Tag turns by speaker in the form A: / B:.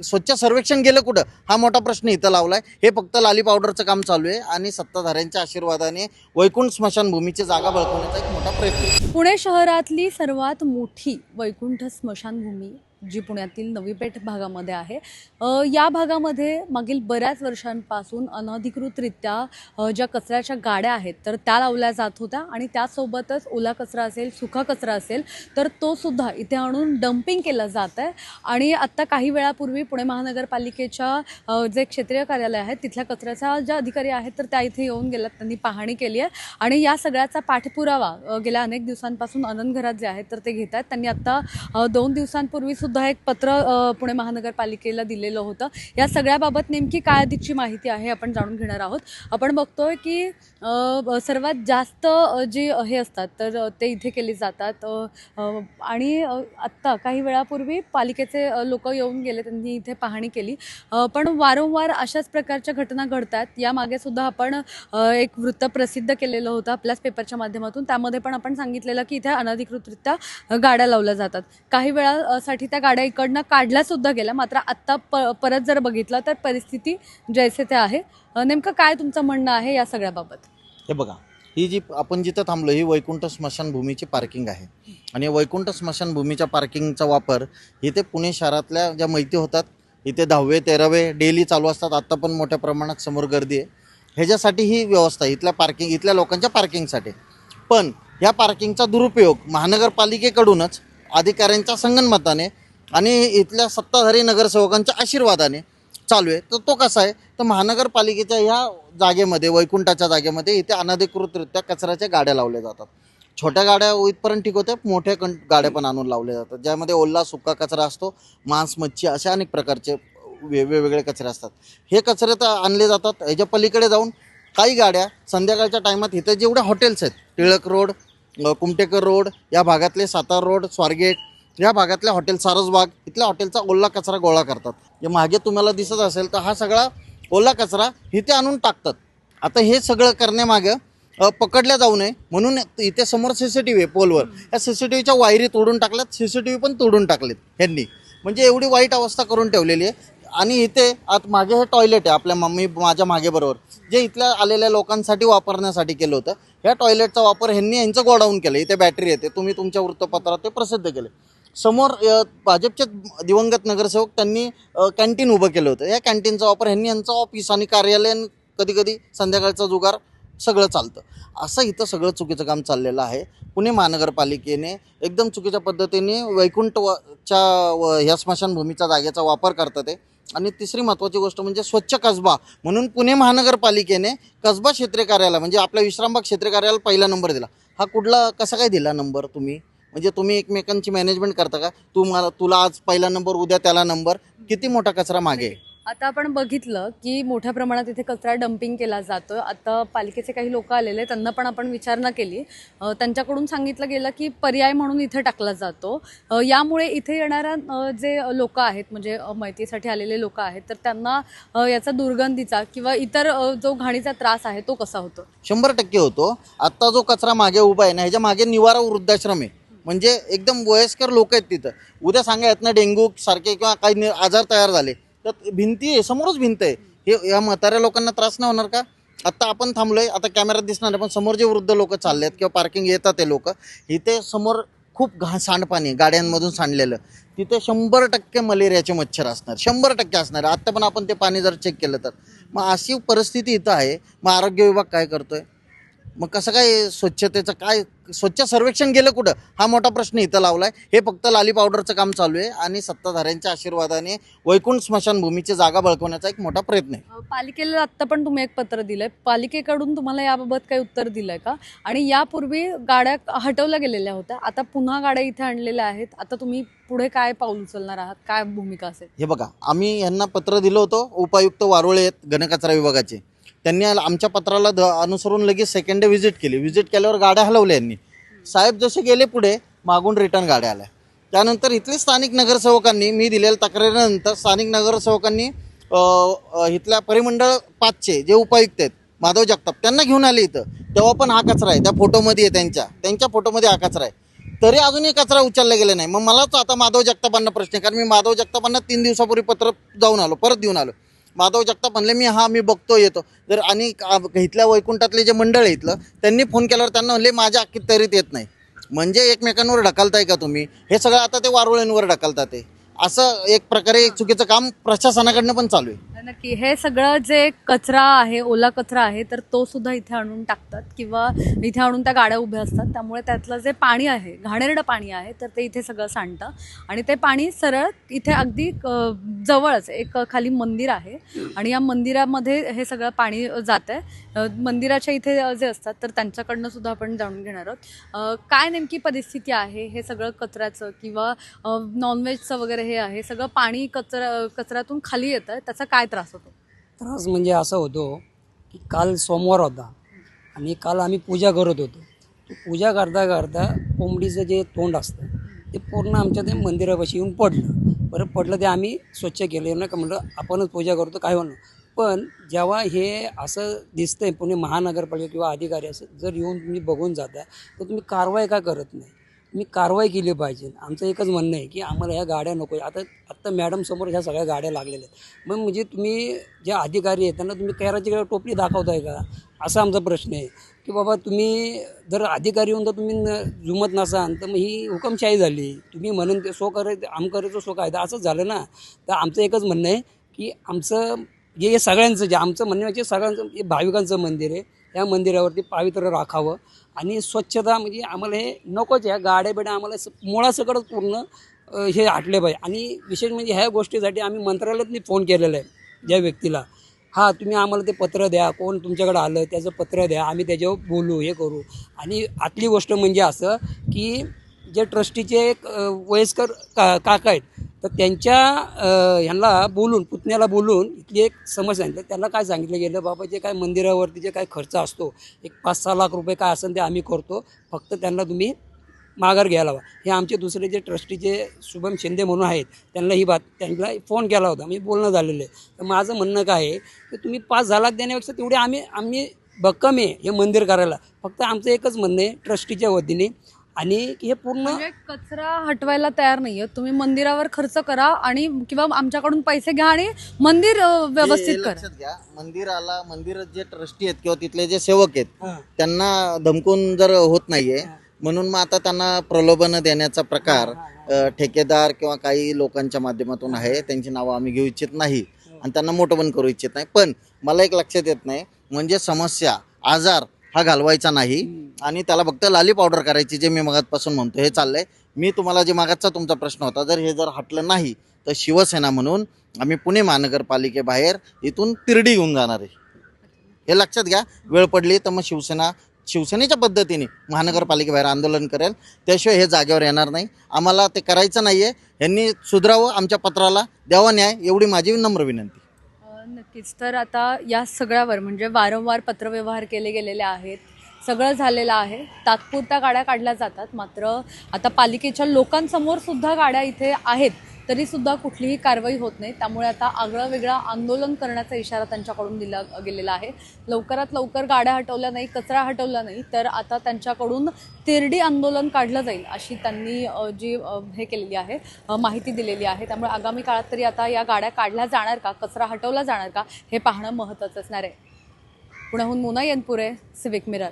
A: स्वच्छ सर्वेक्षण गेलं कुठं हा मोठा प्रश्न इथं लावलाय। हे फक्त लाली पावडरचं काम चालू आहे आणि सत्ताधाऱ्यांच्या आशीर्वादाने वैकुंठ स्मशानभूमीची जागा बळकवण्याचा एक मोठा प्रयत्न आहे।
B: पुणे शहरातली सर्वात मोठी वैकुंठ स्मशानभूमी जी पुण्यातील नवी पेठ भागामध्ये आहे, या भागामध्ये मागील बऱ्याच वर्षांपासून अनधिकृतरित्या ज्या कचऱ्याच्या गाड्या आहेत तर त्या लावल्या जात होत्या आणि त्यासोबतच ओला कचरा असेल, सुका कचरा असेल तर तो सुद्धा इथे आणून डम्पिंग केलं जात आहे। आणि आत्ता काही वेळापूर्वी पुणे महानगरपालिकेच्या जे क्षेत्रीय कार्यालय आहे तिथल्या कचऱ्याच्या ज्या अधिकारी आहेत तर त्या इथे येऊन गेल्यात, त्यांनी पाहणी केली आहे आणि या सगळ्याचा पाठपुरावा गेल्या अनेक दिवसांपासून आनंद घरात जे आहेत तर ते घेत आहेत। त्यांनी आत्ता 2 दिवसांपूर्वी सुद्धा एक पत्र पुणे महानगरपालिकेला दिलेलं होतं। या सगळ्याबाबत नेमकी काय अधिकची माहिती आहे आपण जाणून घेणार आहोत। आपण बघतोय की सर्वात जास्त जे हे असतात तर ते इथे केली जातात आणि आत्ता काही वेळापूर्वी पालिकेचे लोक येऊन गेले, त्यांनी इथे पाहणी केली, पण वारंवार अशाच प्रकारच्या घटना घडतात। यामागे सुद्धा आपण एक वृत्त प्रसिद्ध केलेलं होतं आपल्याच पेपरच्या माध्यमातून, त्यामध्ये पण आपण सांगितलेलं की इथे अनधिकृतरित्या गाड्या लावल्या जातात। काही वेळासाठी त्या गाड्या इकडनं काढल्या सुद्धा गेल्या, मात्र आत्ता परत जर बघितलं तर परिस्थिती जैसे ते आहे। नेमकं काय तुमचं म्हणणं आहे या सगळ्याबाबत?
A: हे बघा, ही जी आपण जिथं थांबलो ही वैकुंठ स्मशानभूमीची पार्किंग आहे आणि वैकुंठ स्मशानभूमीच्या पार्किंगचा वापर इथे पुणे शहरातल्या ज्या मैती होतात, इथे 10वे 13वे डेली चालू असतात, आत्ता पण मोठ्या प्रमाणात समोर गर्दी आहे, ह्याच्यासाठी ही व्यवस्था इथल्या लोकांच्या पार्किंगसाठी। पण ह्या पार्किंगचा दुरुपयोग महानगरपालिकेकडूनच अधिकाऱ्यांच्या संगनमताने आणि इथल्या सत्ताधारी नगरसेवकांच्या आशीर्वादाने चालू आहे। तर तो कसा आहे, तर महानगरपालिकेच्या ह्या जागेमध्ये, वैकुंठाच्या जागेमध्ये इथे अनधिकृतरित्या कचऱ्याच्या गाड्या लावल्या जातात। छोट्या गाड्या इथपर्यंत ठीक होते, मोठ्या गाड्या पण आणून लावल्या जातात, ज्यामध्ये ओला सुका कचरा असतो, मांस मच्छी अशा अनेक प्रकारचे वेगवेगळे कचरे असतात। हे कचरे तर आणले जातात। ह्याच्या पलीकडे जाऊन काही गाड्या संध्याकाळच्या टायमात इथे जेवढे हॉटेल्स आहेत, टिळक रोड, कुमटेकर रोड या भागातले, सातारा रोड, स्वारगेट या भागातल्या हॉटेल, सारसबाग इथल्या हॉटेलचा ओला कचरा गोळा करतात। जे मागे तुम्हाला दिसत असेल तर हा सगळा ओला कचरा इथे आणून टाकतात। आता हे सगळं करण्यामागं पकडल्या जाऊ नये म्हणून इथे समोर CCTV आहे पोलवर, या CCTVच्या वायरी तोडून टाकल्यात, CCTV पण तोडून टाकलेत ह्यांनी, म्हणजे एवढी वाईट अवस्था करून ठेवलेली आहे। आणि इथे आत मागे हे टॉयलेट आहे, माझ्या मागे बरोबर जे इथल्या आलेल्या लोकांसाठी वापरण्यासाठी केलं होतं, ह्या टॉयलेटचा वापर ह्यांनी यांचं गोडाऊन केलं। इथे बॅटरी येते, तुम्ही तुमच्या वृत्तपत्रात ते प्रसिद्ध केले। समोर भाजपचे दिवंगत नगरसेवक त्यांनी कॅन्टीन उभं केलं होतं, या कॅन्टीनचा वापर ह्यांनी यांचं ऑफिस आणि कार्यालय, कधी कधी संध्याकाळचा जुगार सगळं चालतं। असं इथं सगळं चुकीचं काम चाललेलं आहे। पुणे महानगरपालिकेने एकदम चुकीच्या पद्धतीने वैकुंठच्या ह्या स्मशानभूमीच्या जागेचा वापर करतात आहे। आणि तिसरी महत्त्वाची गोष्ट म्हणजे स्वच्छ कसबा म्हणून पुणे महानगरपालिकेने कसबा क्षेत्रीय कार्यालय म्हणजे आपल्या विश्रामबाग क्षेत्रीय कार्यालयाला पहिला नंबर दिला। हा कुठला कसा काय दिला नंबर तुम्ही? म्हणजे तुम्ही एकमेकांची मॅनेजमेंट करता का? तुला आज पहिला नंबर, उद्या त्याला नंबर, किती मोठा कचरा मागे आहे।
B: आता आपण बघितलं की मोठ्या प्रमाणात इथे कचरा डम्पिंग केला जातो। आता पालिकेचे काही लोक आलेले, त्यांना पण आपण विचारणा केली, त्यांच्याकडून सांगितलं गेलं की पर्याय म्हणून इथे टाकला जातो। यामुळे इथे येणाऱ्या जे लोक आहेत, म्हणजे माहितीसाठी आलेले लोक आहेत, तर त्यांना याचा दुर्गंधीचा किंवा इतर जो घाणीचा त्रास आहे तो कसा होतो?
A: 100% होतो। आत्ता जो कचरा मागे उभा आहे ना, ह्याच्या मागे निवारा वृद्धाश्रम आहे, म्हणजे एकदम वयस्कर लोक आहेत तिथं। उद्या सांगा यातनं डेंग्यू सारखे किंवा काही आजार तयार झाले तर भिंती आहे, समोरच भिंत आहे, हे या म्हाताऱ्या लोकांना त्रास नाही होणार का? आत्ता आपण थांबलोय, आता कॅमेऱ्यात दिसणार आहे, पण समोर जे वृद्ध लोक चालले आहेत किंवा पार्किंग येतात ते लोक, इथे समोर खूप सांडपाणी गाड्यांमधून सांडलेलं, तिथे 100% मलेरियाचे मच्छर असणार, 100% असणार। आत्ता पण आपण ते पाणी जर चेक केलं तर मग अशी परिस्थिती इथं आहे। मग आरोग्य विभाग काय करतोय? मग कसं काय स्वच्छतेचं काय, स्वच्छ सर्वेक्षण गेलं कुठं हा मोठा प्रश्न इथं लावलाय। हे फक्त लाली पावडरचं काम चालू आहे आणि सत्ताधाऱ्यांच्या आशीर्वादाने वैकुंठ स्मशानभूमीची जागा बळकवण्याचा एक मोठा प्रयत्न आहे।
B: पालिकेला आत्ता पण तुम्ही एक पत्र दिलंय, पालिकेकडून तुम्हाला याबाबत काही उत्तर दिलंय का? आणि यापूर्वी गाड्या हटवल्या गेलेल्या होत्या, आता पुन्हा गाड्या इथे आणलेल्या आहेत, आता तुम्ही पुढे काय पाऊल उचलणार आहात, काय भूमिका असेल?
A: हे बघा, आम्ही यांना पत्र दिलं होतं, उपायुक्त वारोळे आहेत घनकचरा विभागाचे, त्यांनी आमच्या पत्राला अनुसरून लगेच सेकंड डे व्हिजिट केली। व्हिजिट केल्यावर गाड्या हलवल्या यांनी, साहेब जसे गेले पुढे, मागून रिटर्न गाड्या आल्या। त्यानंतर इथले स्थानिक नगरसेवकांनी, मी दिलेल्या तक्रारीनंतर स्थानिक नगरसेवकांनी इथल्या परिमंडळ 5चे जे उपायुक्त आहेत माधव जगताप, त्यांना घेऊन आले इथं, तेव्हा पण हा कचरा आहे, त्या फोटोमध्ये आहे, त्यांच्या फोटोमध्ये हा कचरा आहे। तरी अजूनही कचरा उचलला गेला नाही. मग मलाच आता माधव जगतापांना प्रश्न आहे, कारण मी माधव जगतापांना 3 दिवसापूर्वी पत्र जाऊन आलो, परत देऊन आलो. माधव जगताप म्हणले मी बघतो येतो. तर आणि इथल्या वैकुंठातले जे मंडळ आहे इथलं, त्यांनी फोन केल्यावर त्यांना म्हणले माझ्या अख्खी तरीत येत नाही. म्हणजे एकमेकांवर ढकलताय का तुम्ही? हे सगळं आता ते वारुळ्यांवर ढकलतात ते. असं एक प्रकारे चुकीचं काम प्रशासनाकडनं पण चालू आहे.
B: नक्की हे सगळं जे कचरा आहे, ओला कचरा आहे, तर तो सुद्धा इथे आणून टाकतात किंवा इथे आणून त्या गाड्या उभ्या असतात. त्यामुळे त्यातलं जे पाणी आहे, घाणेरडं पाणी आहे, तर ते इथे सगळं सांडतं आणि ते पाणी सरळ इथे अगदी जवळच एक खाली मंदिर आहे आणि या मंदिरामध्ये हे सगळं पाणी जात आहे. मंदिराच्या इथे जे असतात तर त्यांच्याकडनं सुद्धा आपण जाणून घेणार आहोत काय नेमकी परिस्थिती आहे. हे सगळं कचऱ्याचं किंवा नॉनव्हेजचं वगैरे हे आहे सगळं पाणी कचऱ्यातून खाली येतं, त्याचा काय त्रास होतो?
C: त्रास म्हणजे असं होतो की काल सोमवार होता आणि काल आम्ही पूजा करत होतो. पूजा करता करता कोंबडीचं जे तोंड असतं ते पूर्ण आमच्या ते मंदिरापाशी येऊन पडलं ते आम्ही स्वच्छ केलं ना, का म्हटलं आपणच पूजा करतो काय होणार. पण जेव्हा हे असं दिसतंय पुणे महानगरपालिका किंवा अधिकारी असं जर येऊन तुम्ही बघून जाता तर तुम्ही कारवाई का करत नाही? तुम्ही कारवाई केली पाहिजे. आमचं एकच म्हणणं आहे की आम्हाला ह्या गाड्या नको आहे. आत्ता मॅडमसमोर ह्या सगळ्या गाड्या लागलेल्या आहेत. मग म्हणजे तुम्ही जे अधिकारी आहेत त्यांना तुम्ही कैराची टोपली दाखवताय का, असा आमचा प्रश्न आहे. की बाबा तुम्ही जर अधिकारी होऊन तर तुम्ही जुमत नसाल तर मग ही हुकमशाही झाली. तुम्ही म्हणून ते सो करायचं आम करायचं सो कायदा असंच झालं ना. तर आमचं एकच म्हणणं आहे की आमचं हे सगळ्यांचं जे आमचं म्हणणं म्हणजे सगळ्यांचं हे भाविकांचं मंदिर आहे, या मंदिरावरती पावित्र्य राखावं आणि स्वच्छता म्हणजे आम्हाला हे नकोच. ह्या गाड्या बिड्या आम्हाला मुळासकटच पूर्ण हे हटले पाहिजे. आणि विशेष म्हणजे ह्या गोष्टीसाठी आम्ही मंत्रालयातनी फोन केलेला आहे ज्या व्यक्तीला, हां तुम्ही आम्हाला ते पत्र द्या, कोण तुमच्याकडं आलं त्याचं पत्र द्या, आम्ही त्याच्यावर बोलू हे करू. आणि आतली गोष्ट म्हणजे असं की जे ट्रस्टीचे एक वयस्कर काका आहेत तर त्यांच्या ह्यांना बोलून पुतण्याला बोलून इथली एक समस्या आहे. तर त्याला काय सांगितलं गेलं, बाबा जे काय मंदिरावरती जे काय खर्च असतो एक 5-6 लाख रुपये काय असेल ते आम्ही करतो, फक्त त्यांना तुम्ही माघार घ्यायला हवा. हे आमचे दुसरे जे ट्रस्टीचे शुभम शिंदे म्हणून आहेत त्यांना फोन केला होता, मी बोलणं झालेलं आहे. तर माझं म्हणणं काय आहे की तुम्ही 5-10 लाख देण्यापेक्षा तेवढे आम्ही भक्कम आहे हे मंदिर करायला. फक्त आमचं एकच म्हणणं आहे ट्रस्टीच्या वतीने आणि हे पूर्ण
B: म्हणजे कचरा हटवायला तयार नाहीये तुम्ही, मंदिरावर खर्च करा आणि किंवा आमच्याकडून पैसे घ्या आणि मंदिर व्यवस्थित
A: हे
B: करा.
A: लक्षात घ्या, मंदिरात जे ट्रस्टी आहेत किंवा तिथले जे सेवक आहेत त्यांना धमकून जर होत नाहीये म्हणून मग आता त्यांना प्रलोभन देण्याचा प्रकार ठेकेदार किंवा काही लोकांच्या माध्यमातून आहे. त्यांची नावं आम्ही घेऊ इच्छित नाही आणि त्यांना मोठं पण करू इच्छित नाही. पण मला एक लक्षात येत नाही, म्हणजे समस्या आजार हा घालवायचा नाही आणि त्याला फक्त लाली पावडर करायची, जे मी मगातपासून म्हणतो हे चाललंय. मी तुम्हाला जे मागाचा तुमचा प्रश्न होता, जर हटलं नाही तर शिवसेना म्हणून आम्ही पुणे महानगरपालिकेबाहेर इथून तिरडी घेऊन जाणार आहे. हे लक्षात घ्या. वेळ पडली तर मग शिवसेनेच्या पद्धतीने महानगरपालिकेबाहेर आंदोलन करेल. त्याशिवाय हे जागेवर येणार नाही. आम्हाला ते करायचं नाही आहे. यांनी सुधरावं, आमच्या पत्राला द्यावा न्याय, एवढी माझी नम्र विनंती.
B: नक्कीच. तर आता या सगळ्यावर म्हणजे वारंवार पत्रव्यवहार केले गेलेले आहेत, सगळं झालेलं आहे. तात्पुरत्या गाड्या काढल्या जातात, मात्र आता पालिकेच्या लोकांसमोर सुद्धा गाड्या इथे आहेत तरी सुद्धा कुठलीही कारवाई होत नाही. त्यामुळे आता आगळं वेगळं आंदोलन करण्याचा इशारा त्यांच्याकडून दिला गेलेला आहे. लवकरात लवकर गाड्या हटवल्या नाही, कचरा हटवला नाही तर आता त्यांच्याकडून तिरडी आंदोलन काढलं जाईल अशी त्यांनी जी हे केलेली आहे, माहिती दिलेली आहे. त्यामुळे आगामी काळात तरी आता या गाड्या काढल्या जाणार का, कचरा हटवला जाणार का, हे पाहणं महत्त्वाचं असणार आहे. पुण्याहून मोना येनपुरे, सिविक मिरर.